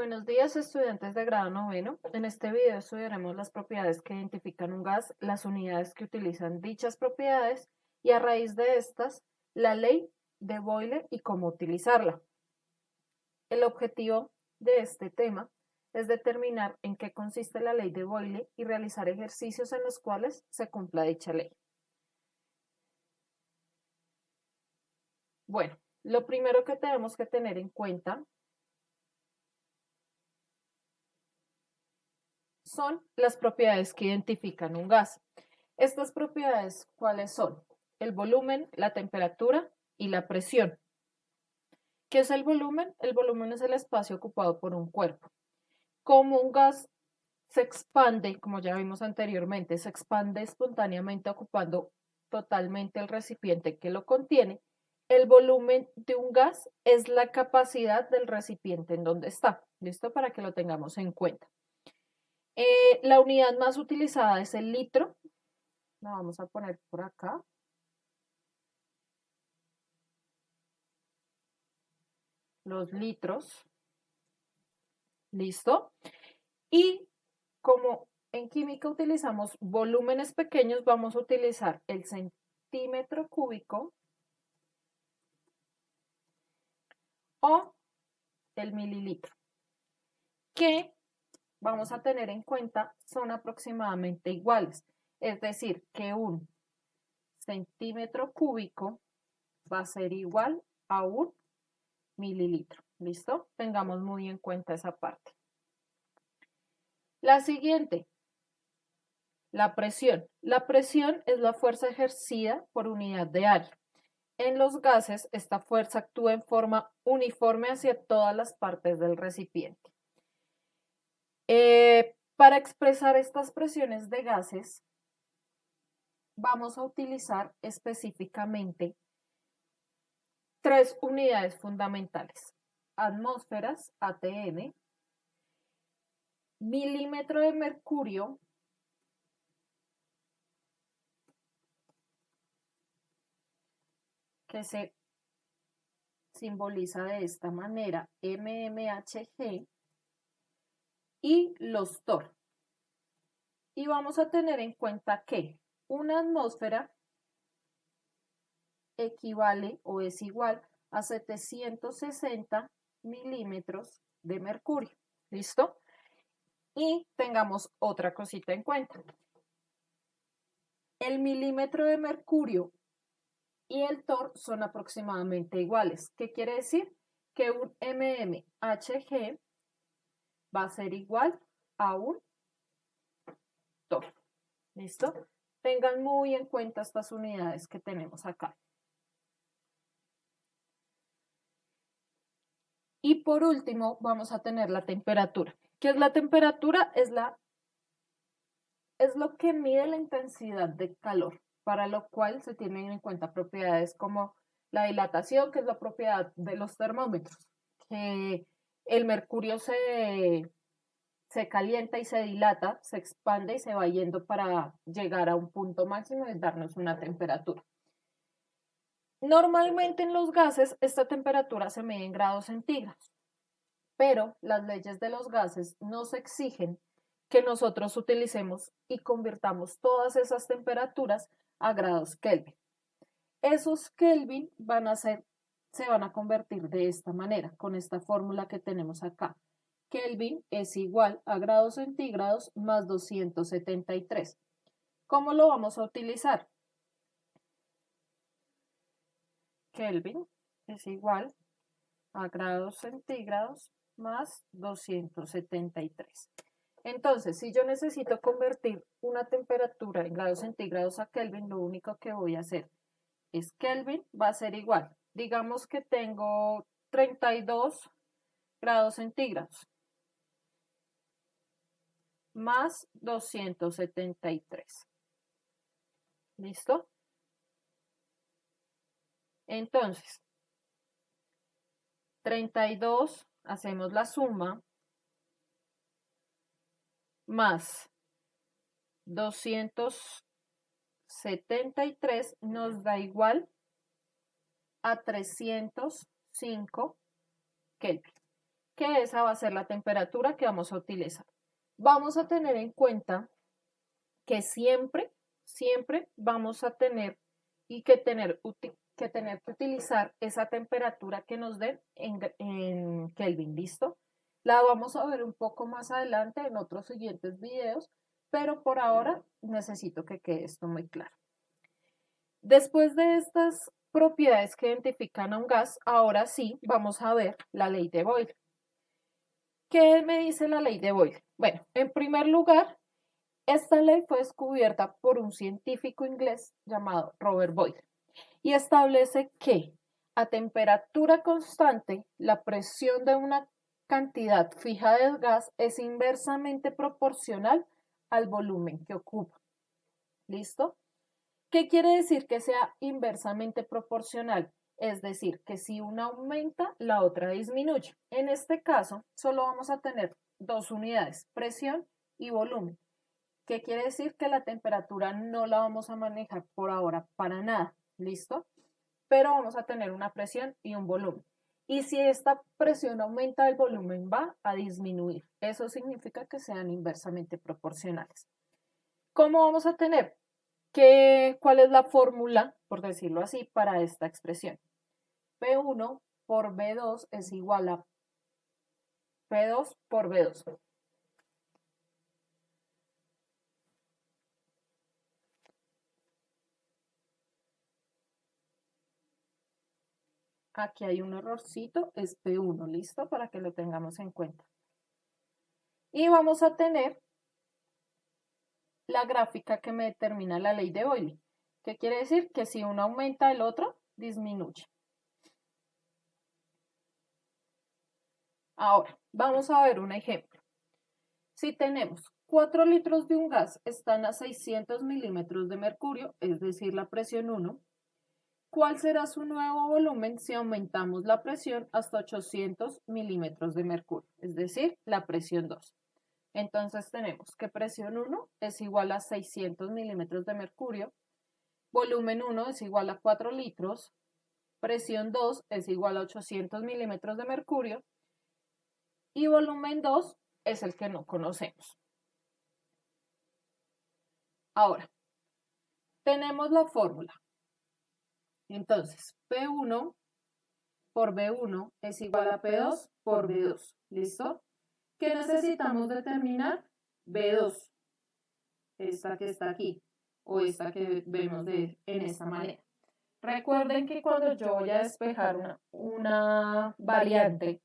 Buenos días, estudiantes de grado noveno. En este video estudiaremos las propiedades que identifican un gas, las unidades que utilizan dichas propiedades y a raíz de estas, la ley de Boyle y cómo utilizarla. El objetivo de este tema es determinar en qué consiste la ley de Boyle y realizar ejercicios en los cuales se cumpla dicha ley. Bueno, lo primero que tenemos que tener en cuenta son las propiedades que identifican un gas. Estas propiedades, ¿cuáles son? El volumen, la temperatura y la presión. ¿Qué es el volumen? El volumen es el espacio ocupado por un cuerpo. Como un gas se expande, como ya vimos anteriormente, se expande espontáneamente ocupando totalmente el recipiente que lo contiene, el volumen de un gas es la capacidad del recipiente en donde está. ¿Listo? Para que lo tengamos en cuenta. La unidad más utilizada es el litro. La vamos a poner por acá. Los litros. ¿Listo? Y como en química utilizamos volúmenes pequeños, vamos a utilizar el centímetro cúbico o el mililitro, que vamos a tener en cuenta son aproximadamente iguales. Es decir, que un centímetro cúbico va a ser igual a un mililitro. ¿Listo? Tengamos muy en cuenta esa parte. La siguiente, la presión. La presión es la fuerza ejercida por unidad de área. En los gases, esta fuerza actúa en forma uniforme hacia todas las partes del recipiente. Para expresar estas presiones de gases, vamos a utilizar específicamente tres unidades fundamentales: atmósferas, ATM, milímetro de mercurio, que se simboliza de esta manera, mmHg, y los torr. Y vamos a tener en cuenta que una atmósfera equivale o es igual a 760 milímetros de mercurio. ¿Listo? Y tengamos otra cosita en cuenta. El milímetro de mercurio y el torr son aproximadamente iguales. ¿Qué quiere decir? Que un mmHg va a ser igual a un torr. ¿Listo? Tengan muy en cuenta estas unidades que tenemos acá. Y por último, vamos a tener la temperatura. ¿Qué es la temperatura? Es lo que mide la intensidad de calor, para lo cual se tienen en cuenta propiedades como la dilatación, que es la propiedad de los termómetros, que el mercurio se calienta y se dilata, se expande y se va yendo para llegar a un punto máximo y darnos una temperatura. Normalmente en los gases esta temperatura se mide en grados centígrados, pero las leyes de los gases nos exigen que nosotros utilicemos y convirtamos todas esas temperaturas a grados Kelvin. Esos Kelvin se van a convertir de esta manera, con esta fórmula que tenemos acá. Kelvin es igual a grados centígrados más 273. ¿Cómo lo vamos a utilizar? Kelvin es igual a grados centígrados más 273. Entonces, si yo necesito convertir una temperatura en grados centígrados a Kelvin, lo único que voy a hacer es Kelvin va a ser igual. Digamos que tengo 32 grados centígrados más 273. ¿Listo? Entonces, 32, hacemos la suma, más 273 nos da igual a 305 Kelvin. que esa va a ser la temperatura que vamos a utilizar. Vamos a tener en cuenta que siempre vamos a tener que utilizar esa temperatura que nos den en Kelvin, ¿listo? La vamos a ver un poco más adelante en otros siguientes videos, pero por ahora necesito que quede esto muy claro. Después de estas propiedades que identifican a un gas, ahora sí vamos a ver la ley de Boyle. ¿Qué me dice la ley de Boyle? Bueno, en primer lugar, esta ley fue descubierta por un científico inglés llamado Robert Boyle y establece que a temperatura constante la presión de una cantidad fija de gas es inversamente proporcional al volumen que ocupa. ¿Listo? ¿Qué quiere decir que sea inversamente proporcional? Es decir, que si una aumenta, la otra disminuye. En este caso, solo vamos a tener dos unidades, presión y volumen. ¿Qué quiere decir? Que la temperatura no la vamos a manejar por ahora para nada. ¿Listo? Pero vamos a tener una presión y un volumen. Y si esta presión aumenta, el volumen va a disminuir. Eso significa que sean inversamente proporcionales. ¿Cómo vamos a tener? ¿Cuál es la fórmula, por decirlo así, para esta expresión? P1 por B2 es igual a P2 por B2. Aquí hay un errorcito, es P1, ¿listo? Para que lo tengamos en cuenta. Y vamos a tener la gráfica que me determina la ley de Boyle. ¿Qué quiere decir? Que si uno aumenta, el otro disminuye. Ahora, vamos a ver un ejemplo. Si tenemos 4 litros de un gas, están a 600 milímetros de mercurio, es decir, la presión 1. ¿Cuál será su nuevo volumen si aumentamos la presión hasta 800 milímetros de mercurio? Es decir, la presión 2. Entonces tenemos que presión 1 es igual a 600 milímetros de mercurio, volumen 1 es igual a 4 litros, presión 2 es igual a 800 milímetros de mercurio y volumen 2 es el que no conocemos. Ahora, tenemos la fórmula. Entonces, P1 por B1 es igual a P2 por B2. ¿Listo? ¿Qué necesitamos determinar? B2, esta que está aquí, o esta que vemos en esta manera. Recuerden que cuando yo voy a despejar una variante,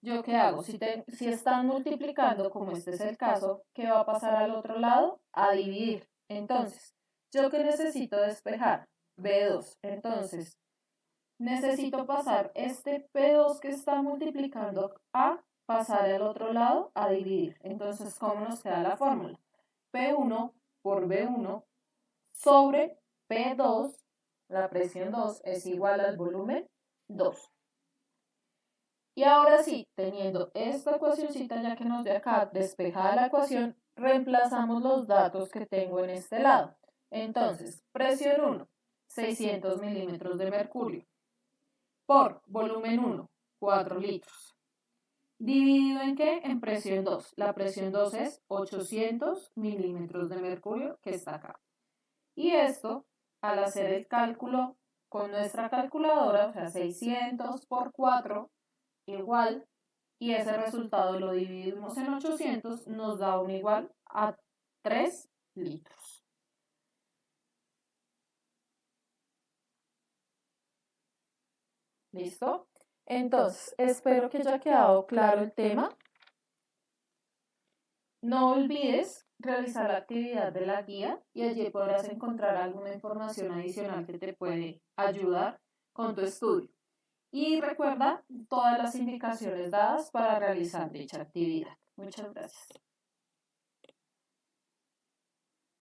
¿yo qué hago? Si están multiplicando, como este es el caso, ¿qué va a pasar al otro lado? A dividir. Entonces, ¿yo qué necesito despejar? B2. Entonces, necesito pasar este P2 que está multiplicando a pasar al otro lado a dividir. Entonces, ¿cómo nos queda la fórmula? P1 por B1 sobre P2, la presión 2 es igual al volumen 2. Y ahora sí, teniendo esta ecuacióncita ya que nos dio acá despejada la ecuación, reemplazamos los datos que tengo en este lado. Entonces, presión 1, 600 milímetros de mercurio, por volumen 1, 4 litros. ¿Dividido en qué? En presión 2. La presión 2 es 800 milímetros de mercurio, que está acá. Y esto, al hacer el cálculo con nuestra calculadora, o sea, 600 por 4, igual, y ese resultado lo dividimos en 800, nos da un igual a 3 litros. ¿Listo? Entonces, espero que haya quedado claro el tema. No olvides realizar la actividad de la guía y allí podrás encontrar alguna información adicional que te puede ayudar con tu estudio. Y recuerda todas las indicaciones dadas para realizar dicha actividad. Muchas gracias.